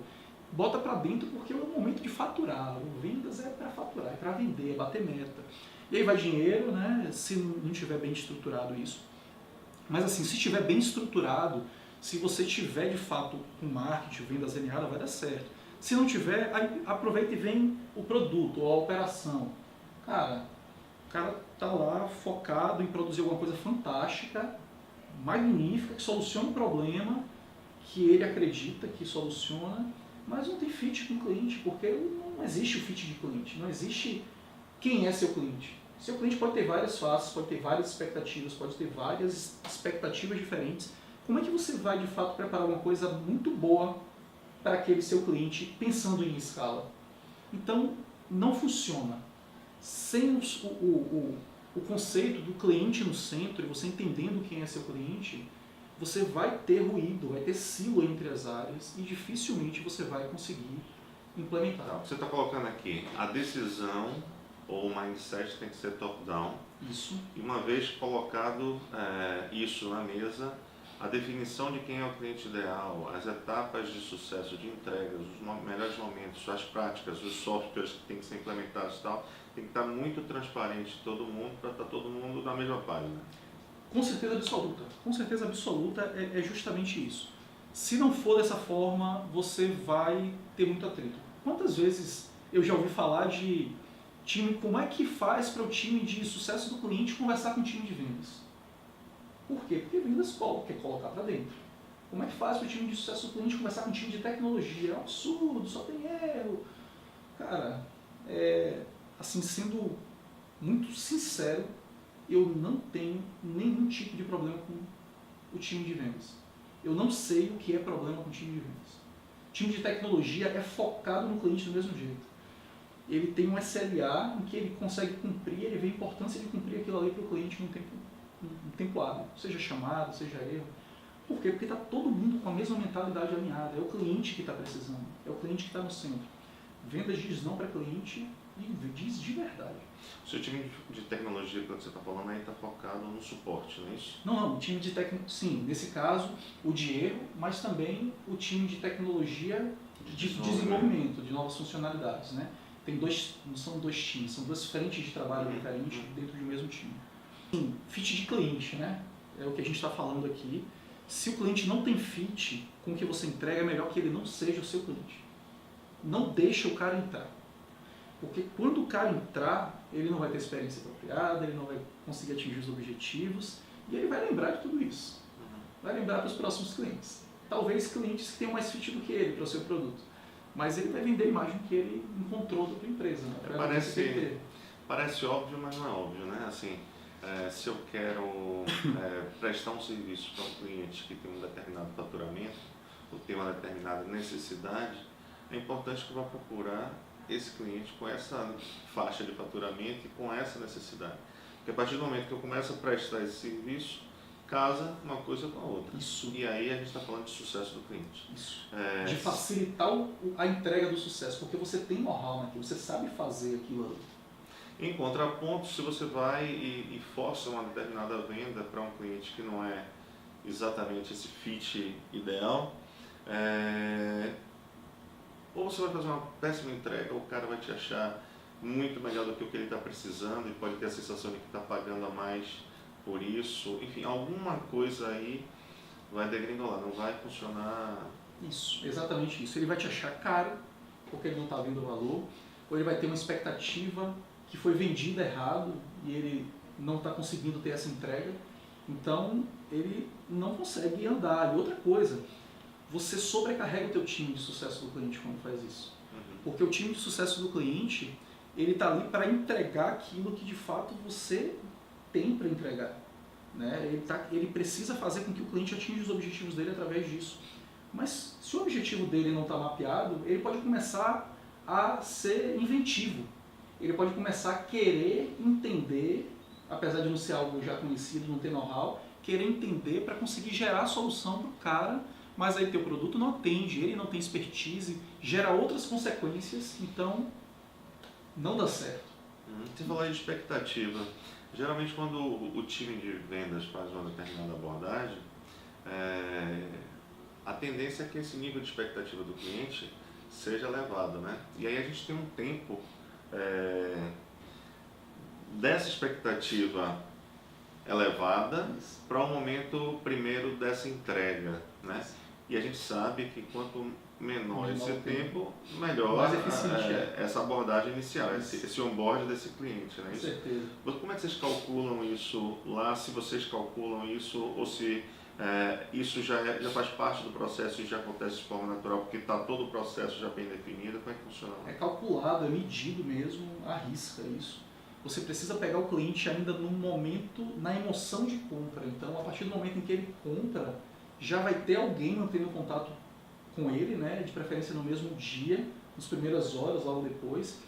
bota para dentro porque é o momento de faturar. O vendas é para faturar, é para vender, é bater meta. E aí vai dinheiro, né? Se não tiver bem estruturado isso. Mas assim, se estiver bem estruturado, se você tiver de fato com marketing, vendas alinhada, vai dar certo. Se não tiver, aí aproveita e vem o produto ou a operação. Cara, o cara tá lá focado em produzir alguma coisa fantástica, magnífica, que soluciona um problema que ele acredita que soluciona, mas não tem fit com o cliente, porque não existe o fit de cliente, não existe quem é seu cliente. Seu cliente pode ter várias faces, pode ter várias expectativas diferentes. Como é que você vai, de fato, preparar uma coisa muito boa para aquele seu cliente, pensando em escala? Então, não funciona. Sem o conceito do cliente no centro, e você entendendo quem é seu cliente, você vai ter ruído, vai ter silo entre as áreas e dificilmente você vai conseguir implementar. Então, você está colocando aqui, a decisão ou o mindset tem que ser top-down. Isso. E uma vez colocado isso na mesa, a definição de quem é o cliente ideal, as etapas de sucesso de entregas, os melhores momentos, as práticas, os softwares que têm que ser implementados e tal, tem que estar muito transparente de todo mundo para estar todo mundo na mesma página. Com certeza absoluta. Com certeza absoluta é justamente isso. Se não for dessa forma, você vai ter muito atrito. Quantas vezes eu já ouvi falar de time, como é que faz para o time de sucesso do cliente conversar com o time de vendas? Por quê? Porque vendas quer colocar para dentro. Como é que faz para o time de sucesso do cliente conversar com o time de tecnologia? É um absurdo, só tem erro. Cara, assim, sendo muito sincero, eu não tenho nenhum tipo de problema com o time de vendas. Eu não sei o que é problema com o time de vendas. O time de tecnologia é focado no cliente do mesmo jeito. Ele tem um SLA em que ele consegue cumprir, ele vê a importância de cumprir aquilo ali para o cliente num tempo hábil, seja chamado, seja erro. Por quê? Porque está todo mundo com a mesma mentalidade alinhada. É o cliente que está precisando, é o cliente que está no centro. Vendas diz não para cliente e diz de verdade. O seu time de tecnologia, quando você está falando aí, está focado no suporte, não é isso? Não, o time de tecnologia, sim, nesse caso, o de erro, mas também o time de tecnologia de desenvolvimento, de novas funcionalidades, né? Não são dois times, são duas frentes de trabalho diferentes dentro de um mesmo time. Sim, fit de cliente, né? É o que a gente está falando aqui. Se o cliente não tem fit com o que você entrega, é melhor que ele não seja o seu cliente. Não deixa o cara entrar. Porque quando o cara entrar, ele não vai ter experiência apropriada, ele não vai conseguir atingir os objetivos e ele vai lembrar de tudo isso. Vai lembrar para os próximos clientes. Talvez clientes que tenham mais fit do que ele para o seu produto. Mas ele vai vender a imagem que ele encontrou da tua empresa. Né? Parece óbvio, mas não é óbvio, né? Assim, se eu quero prestar um serviço para um cliente que tem um determinado faturamento, ou tem uma determinada necessidade, é importante que eu vá procurar esse cliente com essa faixa de faturamento e com essa necessidade. Porque a partir do momento que eu começo a prestar esse serviço, casa uma coisa com a outra. Isso. E aí a gente está falando de sucesso do cliente. Isso. De facilitar a entrega do sucesso, porque você tem know-how naquilo, você sabe fazer aquilo ali. Em contraponto, se você vai e força uma determinada venda para um cliente que não é exatamente esse fit ideal, ou você vai fazer uma péssima entrega, ou o cara vai te achar muito melhor do que o que ele está precisando e pode ter a sensação de que está pagando a mais por isso. Enfim, alguma coisa aí vai degringolar, não vai funcionar. Isso, exatamente isso. Ele vai te achar caro, porque ele não está vendo o valor, ou ele vai ter uma expectativa que foi vendida errado e ele não está conseguindo ter essa entrega. Então, ele não consegue andar. E outra coisa, você sobrecarrega o teu time de sucesso do cliente quando faz isso. Porque o time de sucesso do cliente, ele está ali para entregar aquilo que de fato você tem para entregar. Né? Ele precisa fazer com que o cliente atinja os objetivos dele através disso. Mas se o objetivo dele não está mapeado, ele pode começar a ser inventivo. Ele pode começar a querer entender, apesar de não ser algo já conhecido, não ter know-how, querer entender para conseguir gerar a solução para o cara, mas aí teu produto não atende, ele não tem expertise, gera outras consequências, então não dá certo. Você falou de expectativa. Geralmente quando o time de vendas faz uma determinada abordagem, a tendência é que esse nível de expectativa do cliente seja elevado, né? E aí a gente tem um tempo dessa expectativa elevada para o momento primeiro dessa entrega, né? E a gente sabe que quanto menor esse tempo, melhor mais eficiente essa abordagem inicial, esse onboard desse cliente, né? Com certeza. Como é que vocês calculam isso lá, se vocês calculam isso, ou se isso já faz parte do processo e já acontece de forma natural, porque está todo o processo já bem definido? Como é que funciona? É calculado, é medido mesmo, à risca isso. você precisa pegar o cliente ainda no momento, na emoção de compra. Então, a partir do momento em que ele compra, já vai ter alguém mantendo contato com ele, né, de preferência no mesmo dia, nas primeiras horas, logo depois,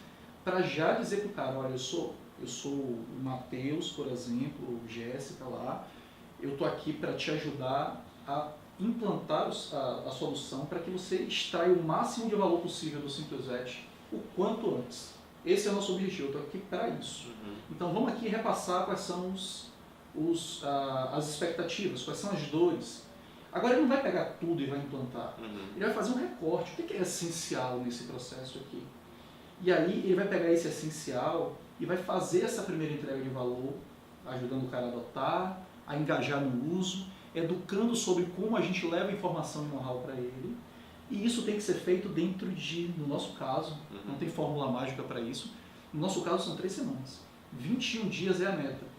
para já dizer para o cara, olha, eu sou o Matheus, por exemplo, Jéssica lá, eu estou aqui para te ajudar a implantar a solução para que você extraia o máximo de valor possível do SimplesVet o quanto antes. Esse é o nosso objetivo, eu estou aqui para isso. Então vamos aqui repassar quais são as expectativas, quais são as dores. Agora ele não vai pegar tudo e vai implantar, ele vai fazer um recorte, o que é essencial nesse processo aqui. E aí ele vai pegar esse essencial e vai fazer essa primeira entrega de valor, ajudando o cara a adotar, a engajar no uso, educando sobre como a gente leva informação e know-how para ele. E isso tem que ser feito dentro de, no nosso caso, não tem fórmula mágica para isso, no nosso caso são 3 semanas. 21 dias é a meta.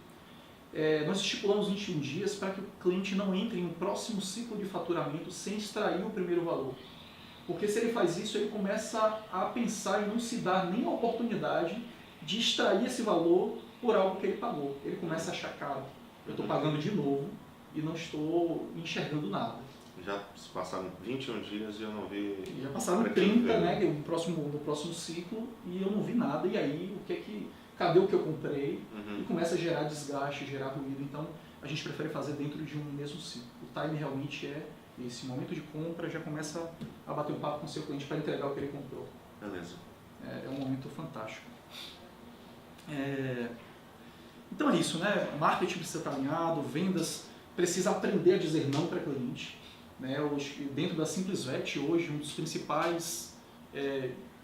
Nós estipulamos 21 dias para que o cliente não entre em um próximo ciclo de faturamento sem extrair o primeiro valor. Porque se ele faz isso, ele começa a pensar em não se dar nem a oportunidade de extrair esse valor por algo que ele pagou. Ele começa a achar caro. Eu estou pagando de novo e não estou enxergando nada. Já se passaram 21 dias e eu não vi... Já passaram 30, né, no próximo ciclo, e eu não vi nada. E aí, cadê o que eu comprei? E começa a gerar desgaste, gerar ruído. Então, a gente prefere fazer dentro de um mesmo ciclo. O time realmente é esse momento de compra, já começa a bater um papo com o seu cliente para entregar o que ele comprou. Beleza. É um momento fantástico. Então é isso, né? Marketing precisa estar alinhado, vendas precisa aprender a dizer não para cliente. Né? Dentro da SimplesVet, hoje, um dos principais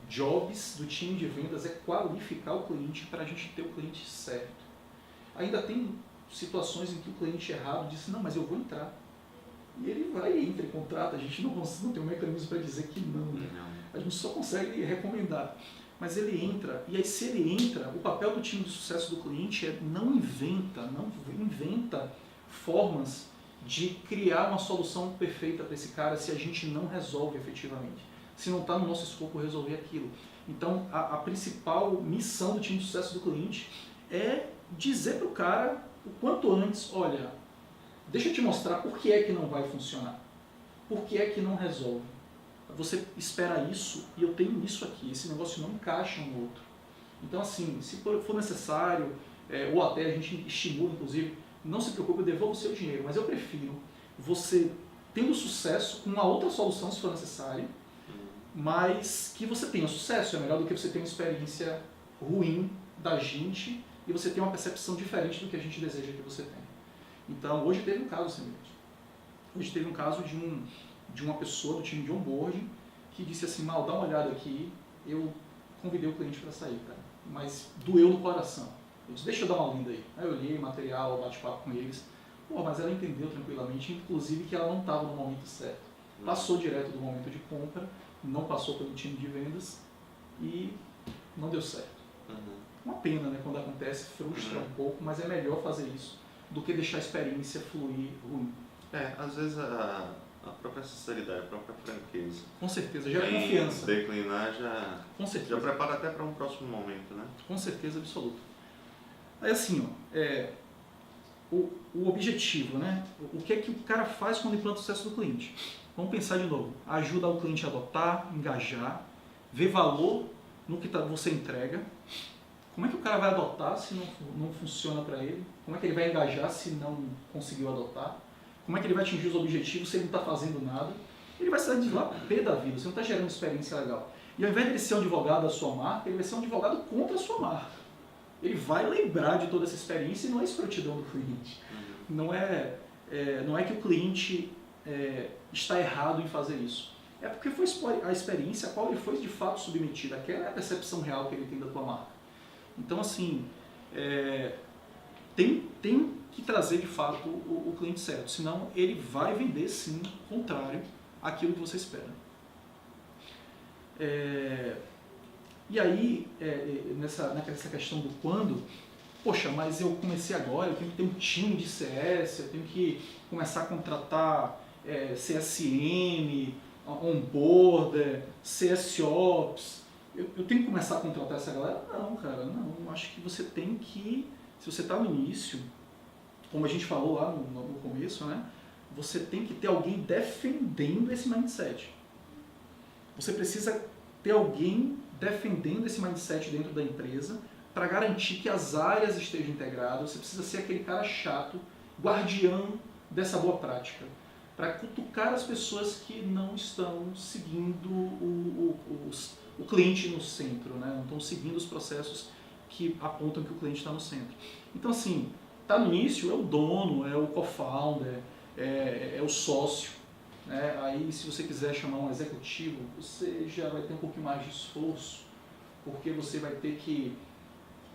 jobs do time de vendas é qualificar o cliente para a gente ter o cliente certo. Ainda tem situações em que o cliente errado disse, não, mas eu vou entrar. E ele vai e entra em contrato, a gente não tem um mecanismo para dizer que não. A gente só consegue recomendar. Mas ele entra, e aí se ele entra, o papel do time de sucesso do cliente é não inventa formas de criar uma solução perfeita para esse cara se a gente não resolve efetivamente. Se não está no nosso escopo resolver aquilo. Então, a principal missão do time de sucesso do cliente é dizer para o cara o quanto antes, olha, deixa eu te mostrar por que é que não vai funcionar. Por que é que não resolve. Você espera isso e eu tenho isso aqui. Esse negócio não encaixa um no outro. Então, assim, se for necessário, ou até a gente estimula, inclusive, não se preocupe, eu devolvo o seu dinheiro, mas eu prefiro você tendo sucesso com uma outra solução, se for necessário, mas que você tenha sucesso. É melhor do que você ter uma experiência ruim da gente e você ter uma percepção diferente do que a gente deseja que você tenha. Então, hoje teve um caso semelhante. Hoje teve um caso de uma pessoa do time de onboarding que disse assim, Mal, dá uma olhada aqui, eu convidei o cliente para sair, cara, mas doeu no coração. Eu disse, deixa eu dar uma linda aí. Aí eu olhei material, bate-papo com eles, mas ela entendeu tranquilamente, inclusive que ela não estava no momento certo. Passou direto do momento de compra, não passou pelo time de vendas e não deu certo. Uma pena, né, quando acontece, frustra um pouco, mas é melhor fazer isso do que deixar a experiência fluir ruim. Às vezes a própria sinceridade, a própria franqueza. Com certeza, gera confiança. Declinar Com certeza. já prepara até para um próximo momento, né? Com certeza absoluta. Aí assim, o objetivo, né? O que é que o cara faz quando implanta o sucesso do cliente? Vamos pensar de novo. Ajuda o cliente a adotar, engajar, ver valor no que você entrega. Como é que o cara vai adotar se não funciona para ele? Como é que ele vai engajar se não conseguiu adotar? Como é que ele vai atingir os objetivos se ele não está fazendo nada? Ele vai sair de lá pé da vida, você não está gerando experiência legal. E ao invés de ele ser um advogado da sua marca, ele vai ser um advogado contra a sua marca. Ele vai lembrar de toda essa experiência e não é escrotidão do cliente. Não é que o cliente está errado em fazer isso. É porque foi a experiência a qual ele foi de fato submetido. Aquela é a percepção real que ele tem da tua marca. Então, assim, tem que trazer de fato o cliente certo, senão ele vai vender sim, contrário àquilo que você espera. E aí, nessa questão do quando, poxa, mas eu comecei agora, eu tenho que ter um time de CS, eu tenho que começar a contratar CSM, onboarder, CSOps, eu tenho que começar a contratar essa galera? Não, cara, não. Eu acho que você tem que, se você está no início, como a gente falou lá no começo, né? Você tem que ter alguém defendendo esse mindset. Você precisa ter alguém defendendo esse mindset dentro da empresa para garantir que as áreas estejam integradas. Você precisa ser aquele cara chato, guardião dessa boa prática, para cutucar as pessoas que não estão seguindo o cliente no centro, né? Não estão seguindo os processos que apontam que o cliente está no centro. Então, assim, tá no início, é o dono, é o co-founder, é o sócio. Né? Aí, se você quiser chamar um executivo, você já vai ter um pouquinho mais de esforço, porque você vai ter que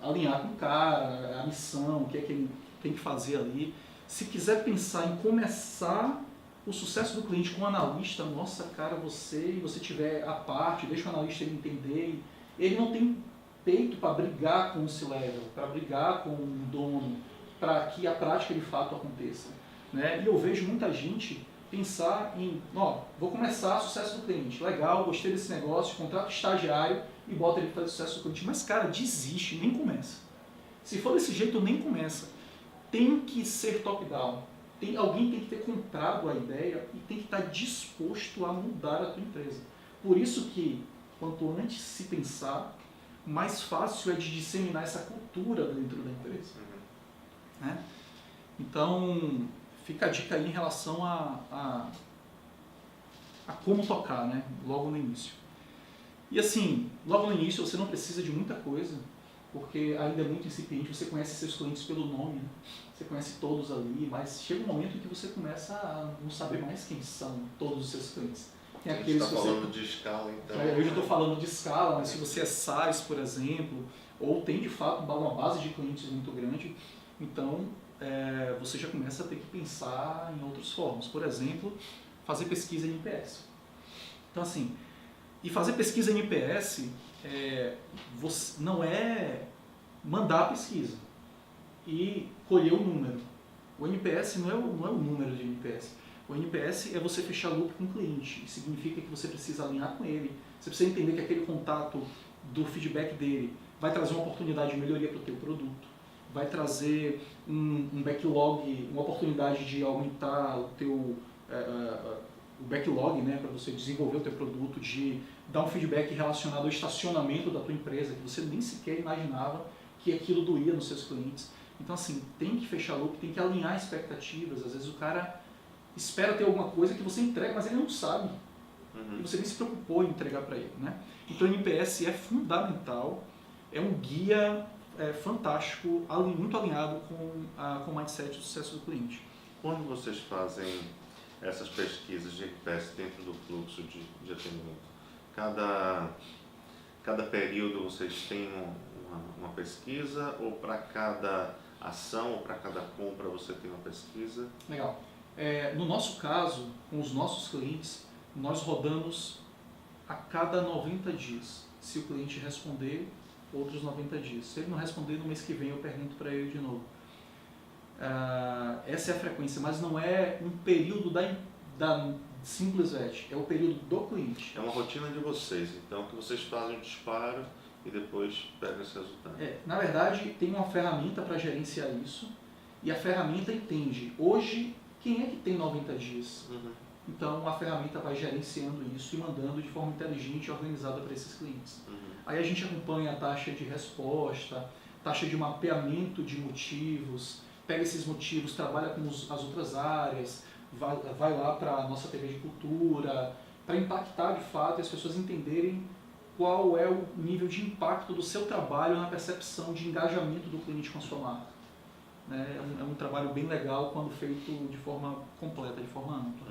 alinhar com o cara, a missão, o que é que ele tem que fazer ali. Se quiser pensar em começar o sucesso do cliente com o analista, nossa, cara, você tiver a parte, deixa o analista ele entender, ele não tem peito para brigar com o C-Level, para brigar com o dono, para que a prática de fato aconteça. Né? E eu vejo muita gente pensar em, vou começar sucesso do cliente, legal, gostei desse negócio, contrato estagiário e bota ele para fazer sucesso do cliente. Mas, cara, desiste, nem começa. Se for desse jeito, nem começa. Tem que ser top-down. Alguém tem que ter comprado a ideia e tem que estar disposto a mudar a tua empresa. Por isso que, quanto antes se pensar, mais fácil é de disseminar essa cultura dentro da empresa. Né? Então, fica a dica aí em relação a como tocar, né? Logo no início. E assim, logo no início você não precisa de muita coisa, porque ainda é muito incipiente, você conhece seus clientes pelo nome, né? Você conhece todos ali, mas chega um momento em que você começa a não saber mais quem são todos os seus clientes. Tem aqueles que você está falando de escala, então. Hoje eu estou falando de escala, mas se você é SaaS, por exemplo, ou tem de fato uma base de clientes muito grande, então você já começa a ter que pensar em outras formas. Por exemplo, fazer pesquisa em NPS. Então assim, e fazer pesquisa em NPS não é mandar a pesquisa e colher o número. O NPS não é o número de NPS. O NPS é você fechar loop com o cliente. Isso significa que você precisa alinhar com ele. Você precisa entender que aquele contato do feedback dele vai trazer uma oportunidade de melhoria para o teu produto. Vai trazer um backlog, uma oportunidade de aumentar o teu o backlog, né, para você desenvolver o teu produto, de dar um feedback relacionado ao estacionamento da tua empresa, que você nem sequer imaginava que aquilo doía nos seus clientes. Então assim, tem que fechar loop, tem que alinhar expectativas. Às vezes o cara espera ter alguma coisa que você entrega, mas ele não sabe. E você nem se preocupou em entregar para ele. Né? Então o NPS é fundamental, é um guia fantástico, muito alinhado com o mindset do sucesso do cliente. Quando vocês fazem essas pesquisas de NPS dentro do fluxo de atendimento, cada período vocês têm uma pesquisa, ou para cada ação, ou para cada compra você tem uma pesquisa? Legal. No nosso caso, com os nossos clientes, nós rodamos a cada 90 dias. Se o cliente responder, outros 90 dias. Se ele não responder, no mês que vem eu pergunto para ele de novo. Essa é a frequência, mas não é um período da SimplesVet, é o período do cliente. É uma rotina de vocês, então, que vocês fazem um disparo e depois pegam esse resultado. Na verdade, tem uma ferramenta para gerenciar isso, e a ferramenta entende, hoje, quem é que tem 90 dias? Então, a ferramenta vai gerenciando isso e mandando de forma inteligente e organizada para esses clientes. Aí a gente acompanha a taxa de resposta, taxa de mapeamento de motivos, pega esses motivos, trabalha com as outras áreas, vai lá para a nossa TV de cultura, para impactar de fato e as pessoas entenderem qual é o nível de impacto do seu trabalho na percepção de engajamento do cliente com a sua marca. É um trabalho bem legal quando feito de forma completa, de forma ampla.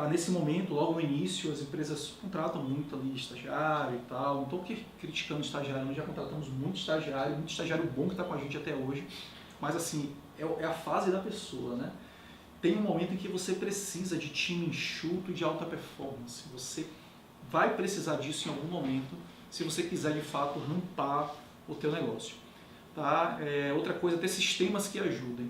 Nesse momento, logo no início, as empresas contratam muito ali estagiário e tal. Não estou criticando o estagiário, nós já contratamos muito estagiário bom que está com a gente até hoje. Mas assim, é a fase da pessoa, né? Tem um momento em que você precisa de time enxuto e de alta performance. Você vai precisar disso em algum momento, se você quiser de fato rampar o teu negócio. Tá? Outra coisa, ter sistemas que ajudem.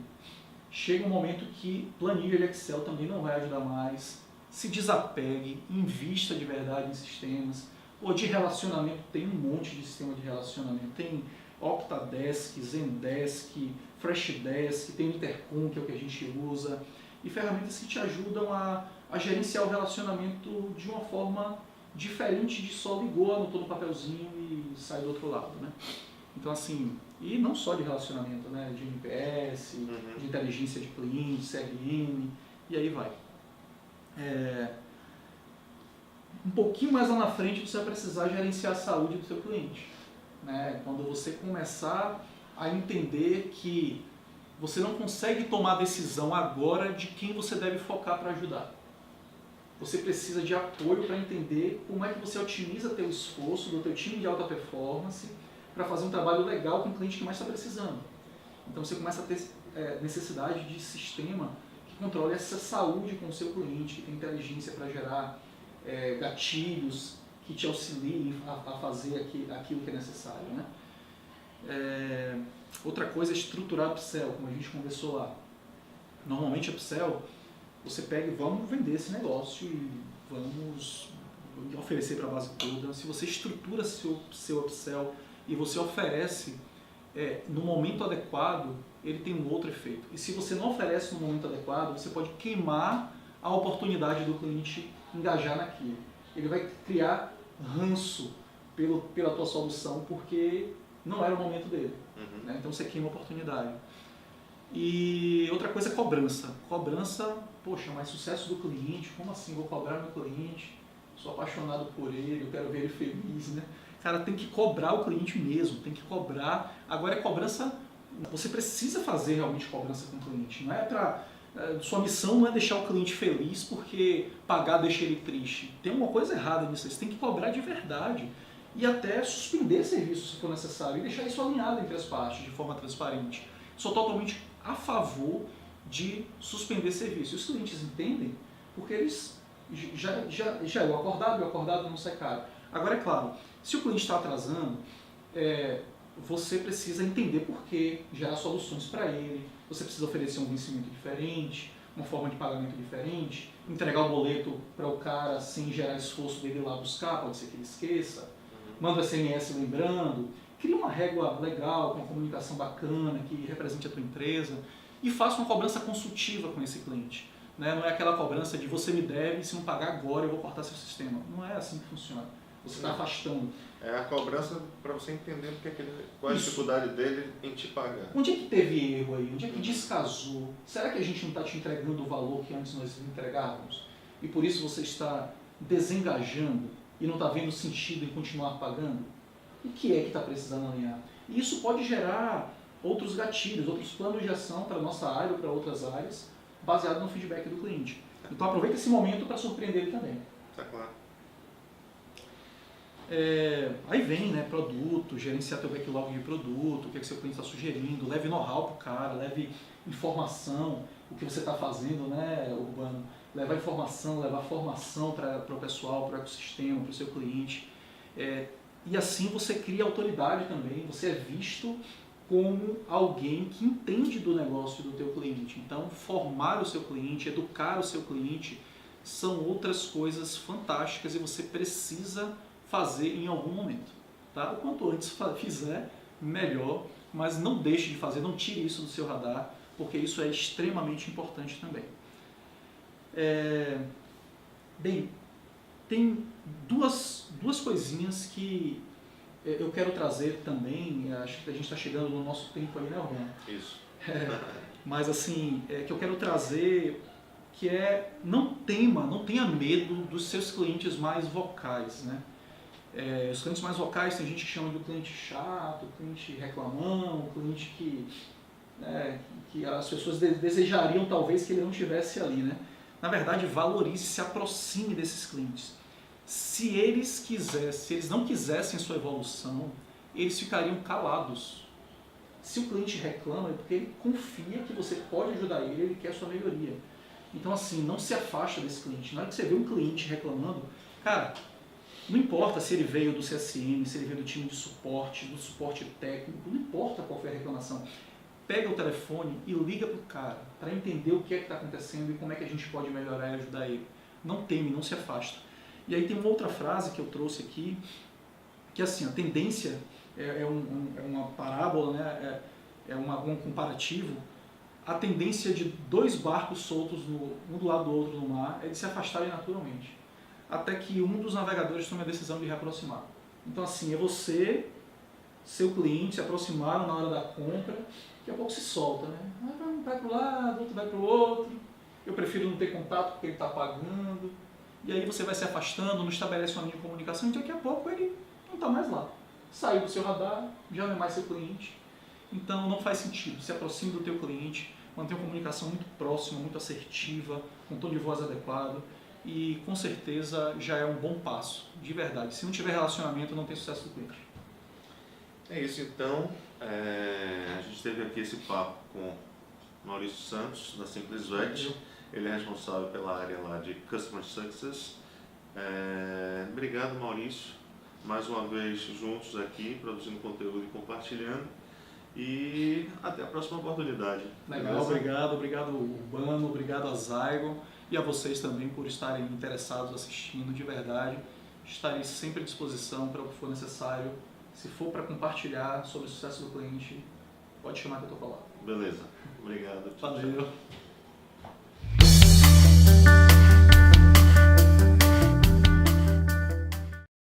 Chega um momento que planilha de Excel também não vai ajudar mais. se desapegue, invista de verdade em sistemas. Ou de relacionamento, tem um monte de sistema de relacionamento. Tem Octadesk, Zendesk, Freshdesk, tem Intercom, que é o que a gente usa, e ferramentas que te ajudam a gerenciar o relacionamento de uma forma diferente de só ligou, anotou no papelzinho e sai do outro lado, né? Então assim, e não só de relacionamento, né? De NPS, de inteligência de cliente, CRM, e aí vai. Um pouquinho mais lá na frente você vai precisar gerenciar a saúde do seu cliente, né? Quando você começar a entender que você não consegue tomar decisão agora de quem você deve focar para ajudar. Você precisa de apoio para entender como é que você otimiza teu esforço do teu time de alta performance para fazer um trabalho legal com o cliente que mais está precisando. Então você começa a ter necessidade de sistema que controle essa saúde com o seu cliente, que tem inteligência para gerar gatilhos que te auxiliem a fazer aquilo que é necessário, né? Outra coisa é estruturar upsell, como a gente conversou lá. Normalmente upsell, você pega e vamos vender esse negócio e vamos oferecer para a base toda. Se você estrutura seu upsell e você oferece no momento adequado, ele tem um outro efeito. E se você não oferece no momento adequado, você pode queimar a oportunidade do cliente engajar naquilo. Ele vai criar ranço pela tua solução porque não era o momento dele. Né? Então você queima a oportunidade. E outra coisa é cobrança. Cobrança, poxa, mas sucesso do cliente, como assim? Vou cobrar meu cliente, sou apaixonado por ele, eu quero ver ele feliz, né? Cara, tem que cobrar o cliente mesmo, tem que cobrar. Agora é cobrança, você precisa fazer realmente cobrança com o cliente. Não é pra, sua missão não é deixar o cliente feliz porque pagar deixa ele triste. Tem uma coisa errada nisso, você tem que cobrar de verdade. E até suspender serviço se for necessário e deixar isso alinhado entre as partes de forma transparente. Sou totalmente a favor de suspender serviço. Os clientes entendem porque eles já o acordado não sai caro. Agora é claro, se o cliente está atrasando, você precisa entender por quê, gerar soluções para ele, você precisa oferecer um vencimento diferente, uma forma de pagamento diferente, entregar o boleto para o cara sem gerar esforço dele ir lá buscar, pode ser que ele esqueça, manda SMS lembrando, cria uma régua legal, com uma comunicação bacana, que represente a tua empresa e faça uma cobrança consultiva com esse cliente. Né? Não é aquela cobrança de você me deve, se não pagar agora eu vou cortar seu sistema. Não é assim que funciona. Você está afastando. É a cobrança para você entender qual é a dificuldade dele em te pagar. Onde é que teve erro aí? Onde é que descasou? Será que a gente não está te entregando o valor que antes nós entregávamos? E por isso você está desengajando e não está vendo sentido em continuar pagando? O que é que está precisando alinhar? E isso pode gerar outros gatilhos, outros planos de ação para a nossa área ou para outras áreas, baseado no feedback do cliente. Então aproveita esse momento para surpreender ele também. Tá claro. Aí vem, né, produto, gerenciar teu backlog de produto, o que é que seu cliente está sugerindo, leve know-how para o cara, leve informação, o que você está fazendo, né, Urbano, levar informação, levar formação para o pessoal, para o ecossistema, para o seu cliente. E assim você cria autoridade também, você é visto como alguém que entende do negócio do teu cliente. Então, formar o seu cliente, educar o seu cliente, são outras coisas fantásticas e você precisa fazer em algum momento. Tá? O quanto antes fizer, melhor, mas não deixe de fazer, não tire isso do seu radar, porque isso é extremamente importante também. Bem, tem duas coisinhas que eu quero trazer também, acho que a gente está chegando no nosso tempo aí, né, Romano? Isso. Mas assim, que eu quero trazer, que não tenha medo dos seus clientes mais vocais, né? Os clientes mais vocais, tem gente que chama de cliente chato, cliente reclamão, cliente que as pessoas desejariam talvez que ele não estivesse ali, né? Na verdade, valorize, se aproxime desses clientes. Se eles não quisessem a sua evolução, eles ficariam calados. Se o cliente reclama, é porque ele confia que você pode ajudar ele quer a sua melhoria. Então assim, não se afasta desse cliente. Na hora que você vê um cliente reclamando, cara, não importa se ele veio do CSM, se ele veio do time de suporte, do suporte técnico, não importa qual foi a reclamação. Pega o telefone e liga para o cara, para entender o que é que está acontecendo e como é que a gente pode melhorar e ajudar ele. não teme, não se afasta. E aí tem uma outra frase que eu trouxe aqui, que assim, a tendência é uma parábola, né? Um comparativo. A tendência de dois barcos soltos um do lado do outro no mar é de se afastarem naturalmente, até que um dos navegadores tome a decisão de reaproximar. Então assim, é você, seu cliente, se aproximaram na hora da compra, daqui a pouco se solta, né? Um vai para o lado, outro vai para o outro, eu prefiro não ter contato porque ele está pagando, e aí você vai se afastando, não estabelece uma linha de comunicação, e daqui a pouco ele não está mais lá. Saiu do seu radar, já não é mais seu cliente, então não faz sentido. Se aproxime do teu cliente, mantenha uma comunicação muito próxima, muito assertiva, com tom de voz adequado, e com certeza já é um bom passo, de verdade. Se não tiver relacionamento, não tem sucesso do cliente. É isso então, a gente teve aqui esse papo com Maurício Santos, da SimplesVet. Ele é responsável pela área lá de Customer Success. Obrigado, Maurício, mais uma vez juntos aqui, produzindo conteúdo e compartilhando. E até a próxima oportunidade. Legal, obrigado Urbano, obrigado a Zygon e a vocês também por estarem interessados, assistindo, de verdade. Estarei sempre à disposição para o que for necessário. Se for para compartilhar sobre o sucesso do cliente, pode chamar que eu estou para lá. Beleza, obrigado. Valeu.